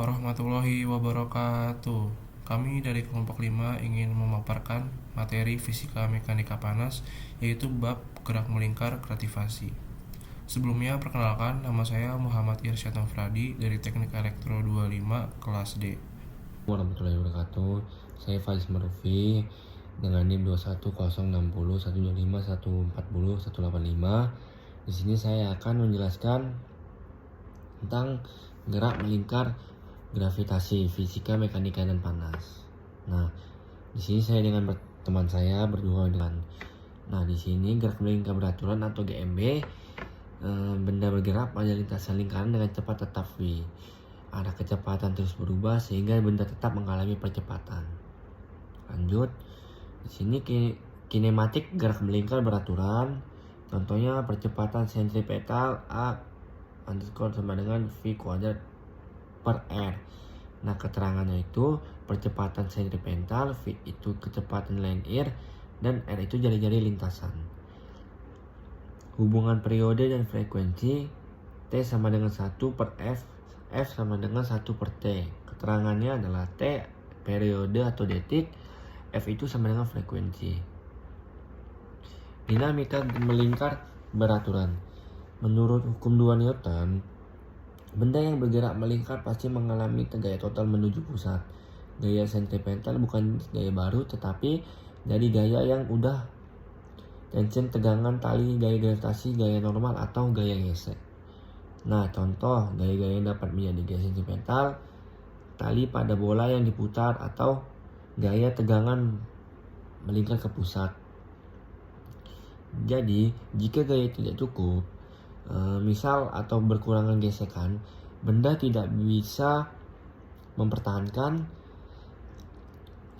warahmatullahi wabarakatuh. Kami dari kelompok 5 ingin memaparkan materi fisika mekanika panas, yaitu bab gerak melingkar gravitasasi. Sebelumnya, perkenalkan, nama saya Muhammad Irsyad Nofradi dari Teknik Elektro 25 kelas D. Warahmatullahi wabarakatuh. Saya Faiz Marufi dengan NIM 21060125140 Di sini saya akan menjelaskan tentang gerak melingkar gravitasi, fisika, mekanika dan panas. Nah, di sini saya dengan teman saya berdua dengan di sini gerak melingkar beraturan atau GMB, benda bergerak pada lintasan lingkaran dengan cepat tetap V. Ada kecepatan terus berubah sehingga benda tetap mengalami percepatan. Lanjut, di sini kinematik gerak melingkar beraturan. Contohnya percepatan sentripetal A underscore sama dengan V kuadrat per R. Nah, keterangannya itu percepatan sentripetal, V itu kecepatan linear, dan R itu jari-jari lintasan. Hubungan periode dan frekuensi T sama dengan 1 per F sama dengan 1 per T. Keterangannya adalah T periode atau detik, F itu sama dengan frekuensi. Dinamika melingkar beraturan. Menurut hukum 2 Newton, benda yang bergerak melingkar pasti mengalami gaya total menuju pusat. Gaya sentripetal bukan gaya baru, tetapi dari gaya yang udah tension tegangan tali, gaya gravitasi, gaya normal, atau gaya gesek. Nah, contoh gaya-gaya yang dapat menjadi gaya sentripetal, tali pada bola yang diputar, atau gaya tegangan melingkar ke pusat. Jadi, jika gaya tidak cukup, misal atau berkurangan gesekan, benda tidak bisa mempertahankan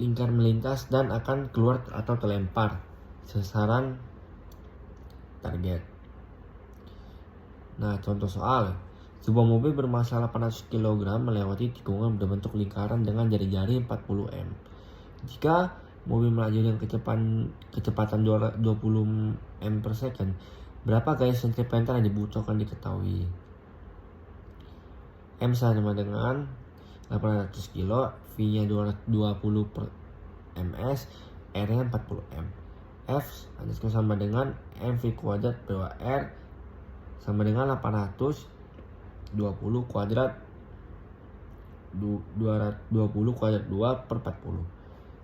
lingkar melintas dan akan keluar atau terlempar sasaran target. Nah, contoh soal, sebuah mobil bermassa 800 kg melewati tikungan berbentuk lingkaran dengan jari-jari 40 m. Jika mobil melaju dengan kecepatan 20 m per second, berapa gaya sentripetal yang dibutuhkan diketahui. M sama dengan 800 kg, V-nya 20 per ms, R-nya 40 m. F sama dengan mv kuadrat per R sama dengan 820 kuadrat 220 kuadrat 2 per 40.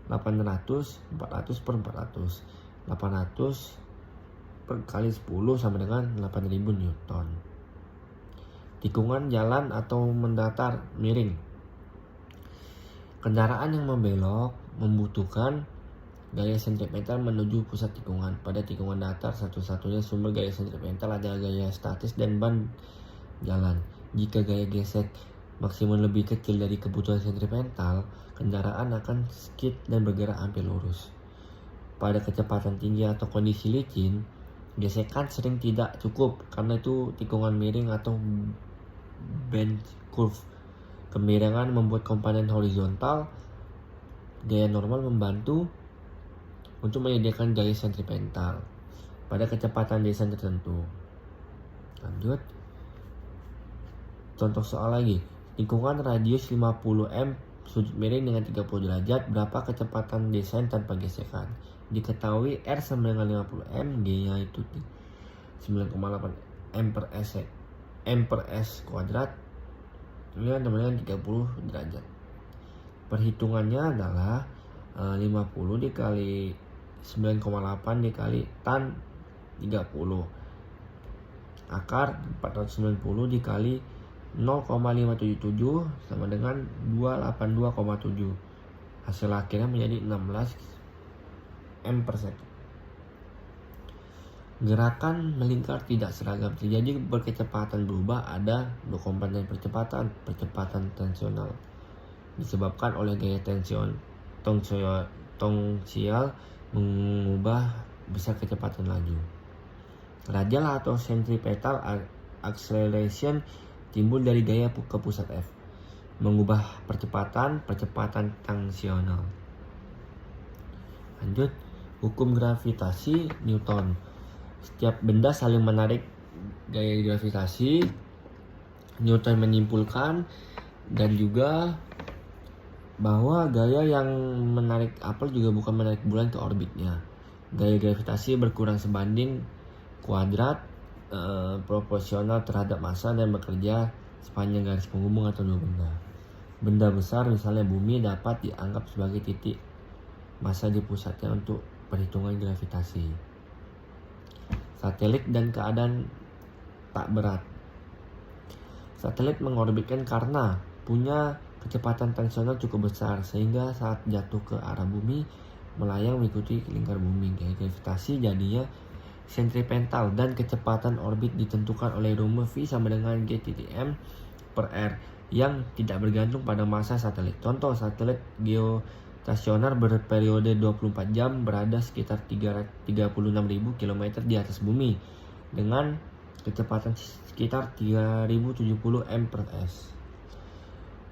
400 per 400. 800 per kali 10 sama dengan 8000 Newton. Tikungan jalan atau mendatar miring. Kendaraan yang membelok membutuhkan gaya sentripetal menuju pusat tikungan. Pada tikungan datar, satu-satunya sumber gaya sentripetal adalah gaya statis dan ban jalan. Jika gaya gesek maksimum lebih kecil dari kebutuhan sentripetal, kendaraan akan skid dan bergerak hampir lurus. Pada kecepatan tinggi atau kondisi licin, gesekan sering tidak cukup karena itu tikungan miring atau bend curve. Kemiringan membuat komponen horizontal. Gaya normal membantu untuk menyediakan gaya sentripetal pada kecepatan desain tertentu. Lanjut, contoh soal lagi. Tikungan radius 50 m sudut miring dengan 30 derajat, berapa kecepatan desain tanpa gesekan? Diketahui R sama dengan 50 m, G-nya itu 9,8 m per s kuadrat, ini sama dengan 30 derajat. Perhitungannya adalah 50 dikali 9,8 dikali tan 30 akar 490 dikali 0,577 sama dengan 282,7. Hasil akhirnya menjadi 16 m per second. Gerakan melingkar tidak seragam terjadi berkecepatan berubah. Ada dua komponen percepatan tensional disebabkan oleh gaya tension tongsial mengubah besar kecepatan laju. Radial atau centripetal acceleration timbul dari gaya ke pusat F, mengubah percepatan tangsional. Lanjut, hukum gravitasi Newton. Setiap benda saling menarik gaya gravitasi. Newton menyimpulkan Dan juga bahwa gaya yang menarik apel juga bukan menarik bulan ke orbitnya. Gaya gravitasi berkurang sebanding kuadrat proporsional terhadap massa dan bekerja sepanjang garis penghubung atau dua benda. Benda besar misalnya bumi dapat dianggap sebagai titik massa di pusatnya untuk perhitungan gravitasi. Satelit dan keadaan tak berat. Satelit mengorbitkan karena punya kecepatan tensional cukup besar sehingga saat jatuh ke arah bumi melayang mengikuti lingkar bumi. Gaya gravitasi jadinya sentripetal dan kecepatan orbit ditentukan oleh rumus V sama dengan G/m per R yang tidak bergantung pada massa satelit. Contoh, satelit geostasioner berperiode 24 jam berada sekitar 36.000 km di atas bumi dengan kecepatan sekitar 3070 m per s.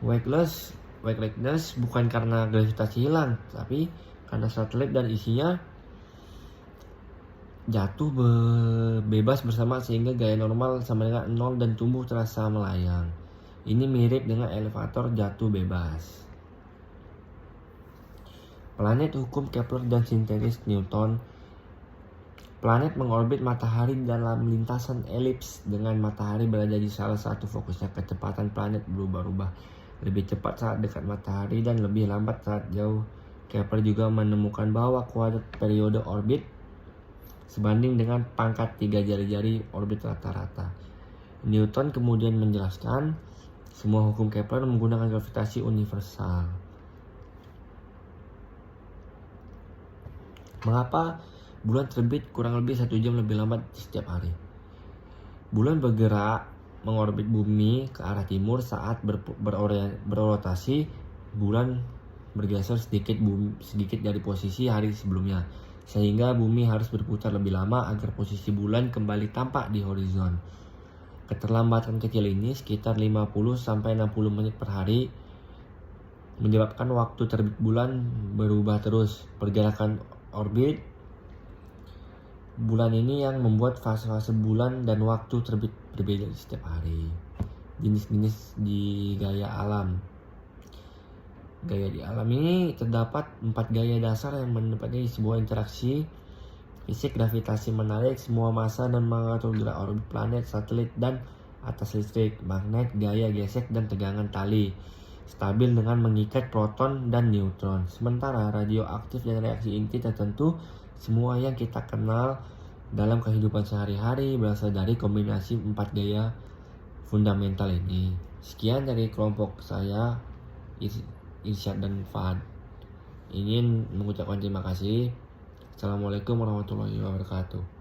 Weightlessness bukan karena gravitasi hilang, tapi karena satelit dan isinya jatuh bebas bersama sehingga gaya normal sama dengan 0 dan tumbuh terasa melayang. Ini mirip dengan elevator jatuh bebas. Planet hukum Kepler dan sintetis Newton. Planet mengorbit matahari dalam lintasan elips dengan matahari berada di salah satu fokusnya. Kecepatan planet berubah-ubah, lebih cepat saat dekat matahari dan lebih lambat saat jauh. Kepler juga menemukan bahwa kuadrat periode orbit sebanding dengan pangkat 3 jari-jari orbit rata-rata. Newton kemudian menjelaskan semua hukum Kepler menggunakan gravitasi universal. Mengapa bulan terbit kurang lebih 1 jam lebih lambat setiap hari? Bulan bergerak mengorbit bumi ke arah timur saat berorotasi. Bulan bergeser sedikit dari posisi hari sebelumnya, sehingga bumi harus berputar lebih lama agar posisi bulan kembali tampak di horizon. Keterlambatan kecil ini sekitar 50-60 menit per hari menyebabkan waktu terbit bulan berubah terus. Pergerakan orbit bulan ini yang membuat fase-fase bulan dan waktu terbit berbeda di setiap hari. Jenis-jenis di gaya alam. Gaya di alam ini terdapat 4 gaya dasar yang menempatkan sebuah interaksi fisik. Gravitasi menarik semua massa dan mengatur gerak orbit planet, satelit, dan atas listrik. Magnet, gaya gesek dan tegangan tali stabil dengan mengikat proton dan neutron. Sementara radioaktif dan reaksi inti tertentu, semua yang kita kenal dalam kehidupan sehari-hari berasal dari kombinasi 4 gaya fundamental ini. Sekian dari kelompok saya, Irsyad dan Fahad. Ingin mengucapkan terima kasih. Assalamualaikum warahmatullahi wabarakatuh.